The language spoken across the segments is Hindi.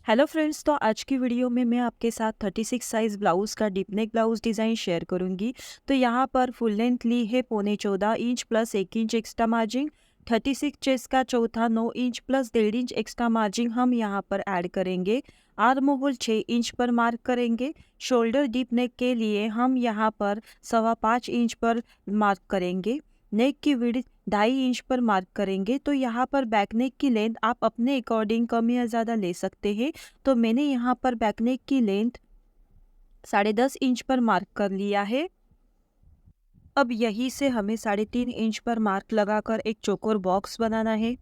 हेलो फ्रेंड्स, तो आज की वीडियो में मैं आपके साथ 36 साइज़ ब्लाउज़ का deep neck blouse design share करूंगी। तो यहाँ पर फुल लेंथ ली है 14.25 inch plus 1 inch extra margin. 36 chest का चौथा 9 inch plus 1.5 inch extra margin हम यहाँ पर ऐड करेंगे। आर्म होल 6 इंच पर मार्क करेंगे। शोल्डर डीप नेक के लिए हम यहाँ पर 5.25 इंच पर मार्क करेंगे। नेक की विड्थ 2.5 इंच पर मार्क करेंगे। तो यहाँ पर बैक नेक की लेंथ आप अपने अकॉर्डिंग कम या ज़्यादा ले सकते हैं। तो मैंने यहाँ पर बैक नेक की लेंथ 10.5 इंच पर मार्क कर लिया है। अब यहीं से हमें 3.5 इंच पर मार्क लगाकर एक चौकोर बॉक्स बनाना है।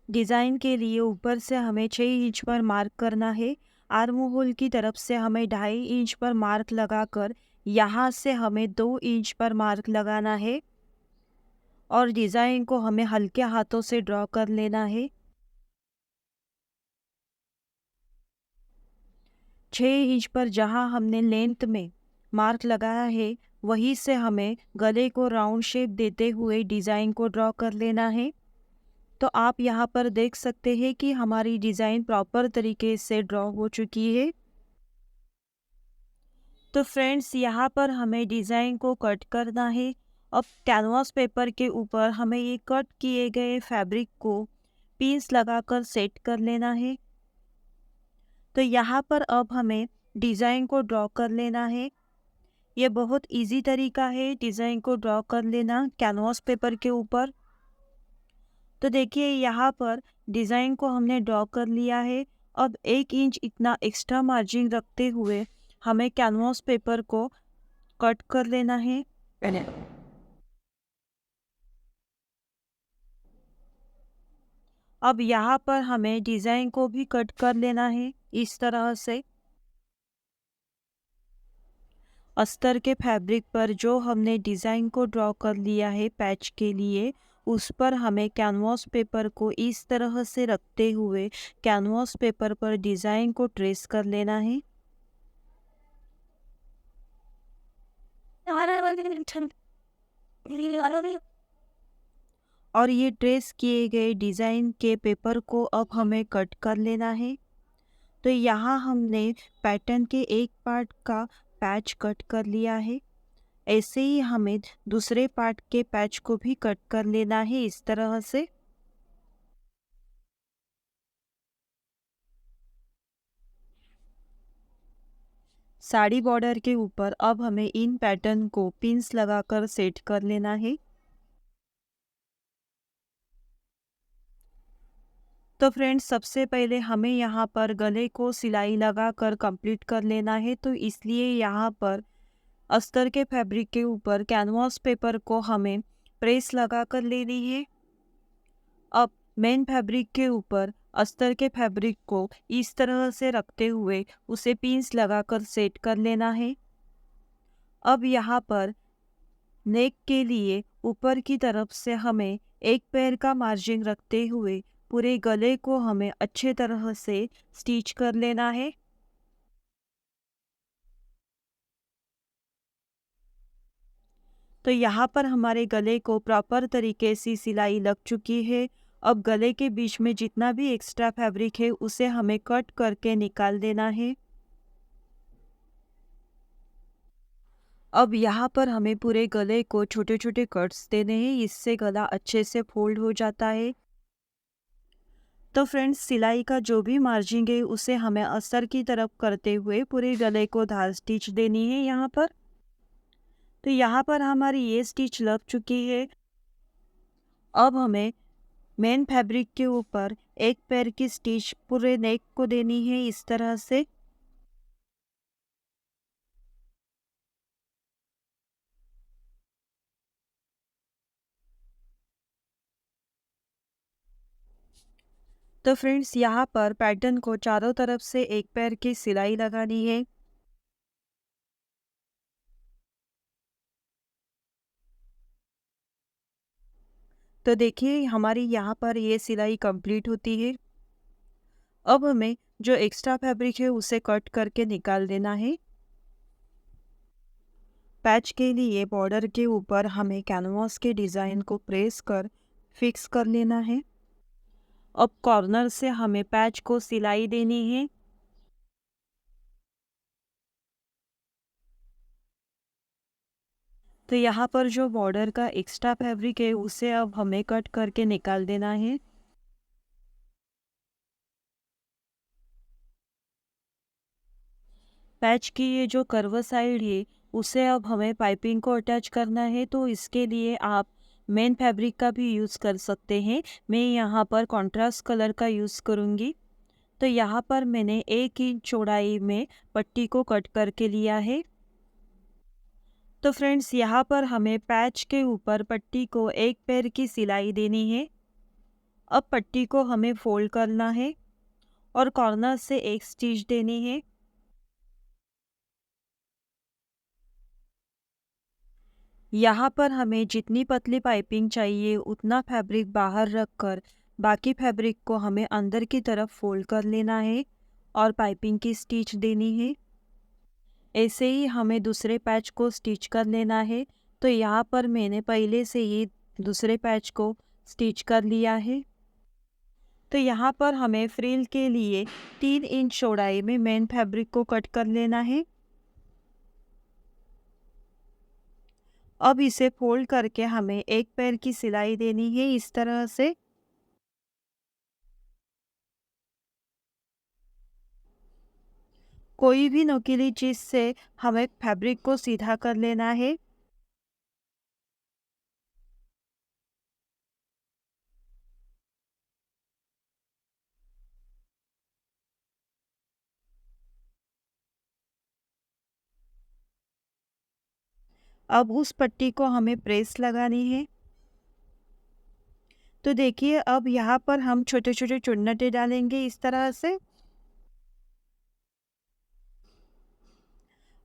डिज़ाइन के लिए ऊपर से हमें 6 इंच पर मार्क करना है। आर्म होल की तरफ से हमें 2.5 इंच पर मार्क लगाकर यहाँ से हमें 2 इंच पर मार्क लगाना है और डिज़ाइन को हमें हल्के हाथों से ड्रॉ कर लेना है। 6 इंच पर जहाँ हमने लेंथ में मार्क लगाया है, वहीं से हमें गले को राउंड शेप देते हुए डिज़ाइन को ड्रॉ कर लेना है। तो आप यहाँ पर देख सकते हैं कि हमारी डिज़ाइन प्रॉपर तरीके से ड्रॉ हो चुकी है। तो फ्रेंड्स, यहाँ पर हमें डिज़ाइन को कट करना है। अब कैनवास पेपर के ऊपर हमें ये कट किए गए फैब्रिक को पिंस लगाकर सेट कर लेना है। तो यहाँ पर अब हमें डिज़ाइन को ड्रॉ कर लेना है। ये बहुत इजी तरीका है डिज़ाइन को ड्रॉ कर लेना कैनवास पेपर के ऊपर। तो देखिए, यहाँ पर डिज़ाइन को हमने ड्रॉ कर लिया है। अब 1 इंच इतना एक्स्ट्रा मार्जिन रखते हुए हमें कैनवास पेपर को कट कर लेना है। अब यहाँ पर हमें डिज़ाइन को भी कट कर लेना है इस तरह से। अस्तर के फैब्रिक पर जो हमने डिज़ाइन को ड्रॉ कर लिया है पैच के लिए, उस पर हमें कैनवास पेपर को इस तरह से रखते हुए कैनवास पेपर पर डिज़ाइन को ट्रेस कर लेना है। और ये ट्रेस किए गए डिज़ाइन के पेपर को अब हमें कट कर लेना है। तो यहाँ हमने पैटर्न के एक पार्ट का पैच कट कर लिया है। ऐसे ही हमें दूसरे पार्ट के पैच को भी कट कर लेना है इस तरह से। साड़ी बॉर्डर के ऊपर अब हमें इन पैटर्न को पिंस लगाकर सेट कर लेना है। तो फ्रेंड्स, सबसे पहले हमें यहाँ पर गले को सिलाई लगाकर कंप्लीट कर लेना है। तो इसलिए यहाँ पर अस्तर के फैब्रिक के ऊपर कैनवास पेपर को हमें प्रेस लगा कर लेनी है। अब मेन फैब्रिक के ऊपर अस्तर के फैब्रिक को इस तरह से रखते हुए उसे पिंस लगाकर सेट कर लेना है। अब यहाँ पर नेक के लिए ऊपर की तरफ से हमें एक पैर का मार्जिन रखते हुए पूरे गले को हमें अच्छे तरह से स्टिच कर लेना है। तो यहाँ पर हमारे गले को प्रॉपर तरीके से सिलाई लग चुकी है। अब गले के बीच में जितना भी एक्स्ट्रा फैब्रिक है उसे हमें कट करके निकाल देना है। अब यहाँ पर हमें पूरे गले को छोटे छोटे कट्स देने हैं, इससे गला अच्छे से फोल्ड हो जाता है। तो फ्रेंड्स, सिलाई का जो भी मार्जिन है उसे हमें अस्तर की तरफ करते हुए पूरे गले को धार स्टिच देनी है यहाँ पर। तो यहाँ पर हमारी ये स्टिच लग चुकी है। अब हमें मेन फैब्रिक के ऊपर एक पैर की स्टिच पूरे नेक को देनी है इस तरह से। तो फ्रेंड्स, यहाँ पर पैटर्न को चारों तरफ से एक पैर की सिलाई लगानी है। तो देखिए, हमारी यहाँ पर ये सिलाई कंप्लीट होती है। अब हमें जो एक्स्ट्रा फैब्रिक है उसे कट करके निकाल देना है। पैच के लिए बॉर्डर के ऊपर हमें कैनवास के डिज़ाइन को प्रेस कर फिक्स कर लेना है। अब कॉर्नर से हमें पैच को सिलाई देनी है। तो यहाँ पर जो बॉर्डर का एक्स्ट्रा फैब्रिक है उसे अब हमें कट करके निकाल देना है। पैच की ये जो कर्व साइड है उसे अब हमें पाइपिंग को अटैच करना है, तो इसके लिए आप मेन फैब्रिक का भी यूज़ कर सकते हैं। मैं यहाँ पर कॉन्ट्रास्ट कलर का यूज़ करूँगी। तो यहाँ पर मैंने 1 इंच चौड़ाई में पट्टी को कट करके लिया है। तो फ्रेंड्स यहाँ पर हमें पैच के ऊपर पट्टी को एक पैर की सिलाई देनी है। अब पट्टी को हमें फोल्ड करना है और कॉर्नर से एक स्टिच देनी है। यहाँ पर हमें जितनी पतली पाइपिंग चाहिए उतना फैब्रिक बाहर रखकर बाकी फैब्रिक को हमें अंदर की तरफ फोल्ड कर लेना है और पाइपिंग की स्टिच देनी है। ऐसे ही हमें दूसरे पैच को स्टिच कर लेना है। तो यहाँ पर मैंने पहले से ही दूसरे पैच को स्टिच कर लिया है। तो यहाँ पर हमें फ्रिल के लिए 3 इंच चौड़ाई में मेन फैब्रिक को कट कर लेना है। अब इसे फोल्ड करके हमें एक पैर की सिलाई देनी है इस तरह से। कोई भी नुकीली चीज़ से हमें फैब्रिक को सीधा कर लेना है। अब उस पट्टी को हमें प्रेस लगानी है। तो देखिए अब यहाँ पर हम छोटे-छोटे चुन्नटे डालेंगे इस तरह से।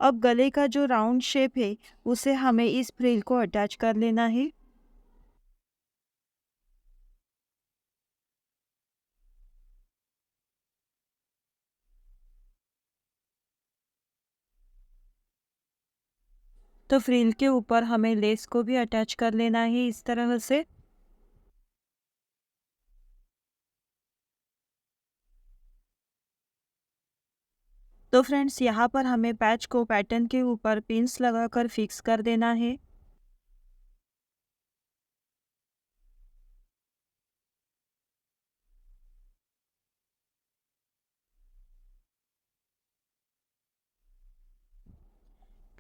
अब गले का जो राउंड शेप है उसे हमें इस फ्रिल को अटैच कर लेना है। तो फ्रिल के ऊपर हमें लेस को भी अटैच कर लेना है इस तरह से। तो फ्रेंड्स यहाँ पर हमें पैच को पैटर्न के ऊपर पिन्स लगाकर फिक्स कर देना है।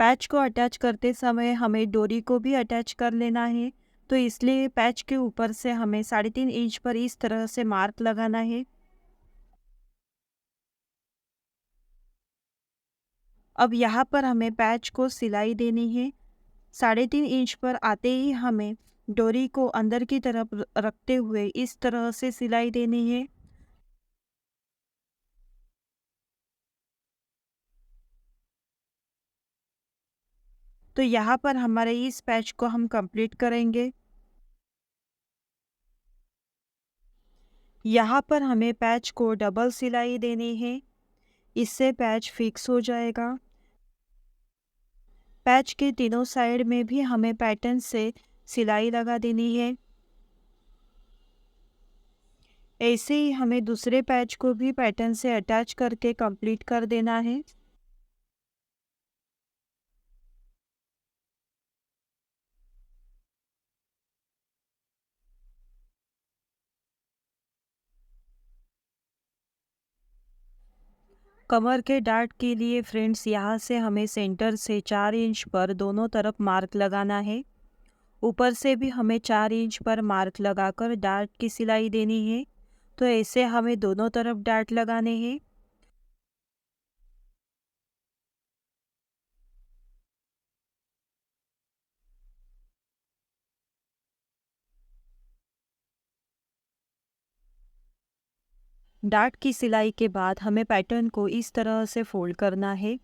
पैच को अटैच करते समय हमें डोरी को भी अटैच कर लेना है। तो इसलिए पैच के ऊपर से हमें 3.5 इंच पर इस तरह से मार्क लगाना है। अब यहाँ पर हमें पैच को सिलाई देनी है। 3.5 इंच पर आते ही हमें डोरी को अंदर की तरफ रखते हुए इस तरह से सिलाई देनी है। तो यहाँ पर हमारे इस पैच को हम कंप्लीट करेंगे। यहाँ पर हमें पैच को डबल सिलाई देनी है, इससे पैच फिक्स हो जाएगा। पैच के तीनों साइड में भी हमें पैटर्न से सिलाई लगा देनी है। ऐसे ही हमें दूसरे पैच को भी पैटर्न से अटैच करके कंप्लीट कर देना है। कमर के डार्ट के लिए फ्रेंड्स यहाँ से हमें सेंटर से 4 इंच पर दोनों तरफ मार्क लगाना है। ऊपर से भी हमें 4 इंच पर मार्क लगाकर डार्ट की सिलाई देनी है। तो ऐसे हमें दोनों तरफ डार्ट लगाने हैं। डार्ट की सिलाई के बाद हमें पैटर्न को इस तरह से फोल्ड करना है।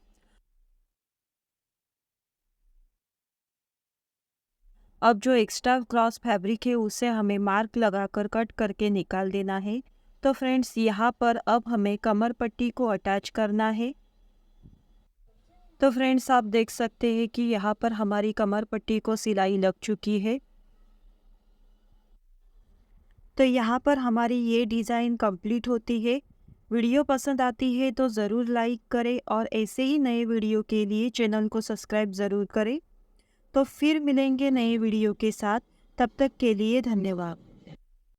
अब जो एक्स्ट्रा क्रॉस फैब्रिक है उसे हमें मार्क लगाकर कट करके निकाल देना है। तो फ्रेंड्स यहाँ पर अब हमें कमर पट्टी को अटैच करना है। तो फ्रेंड्स आप देख सकते हैं कि यहाँ पर हमारी कमर पट्टी को सिलाई लग चुकी है। तो यहाँ पर हमारी ये डिज़ाइन कंप्लीट होती है। वीडियो पसंद आती है तो ज़रूर लाइक करें और ऐसे ही नए वीडियो के लिए चैनल को सब्सक्राइब ज़रूर करें। तो फिर मिलेंगे नए वीडियो के साथ, तब तक के लिए धन्यवाद।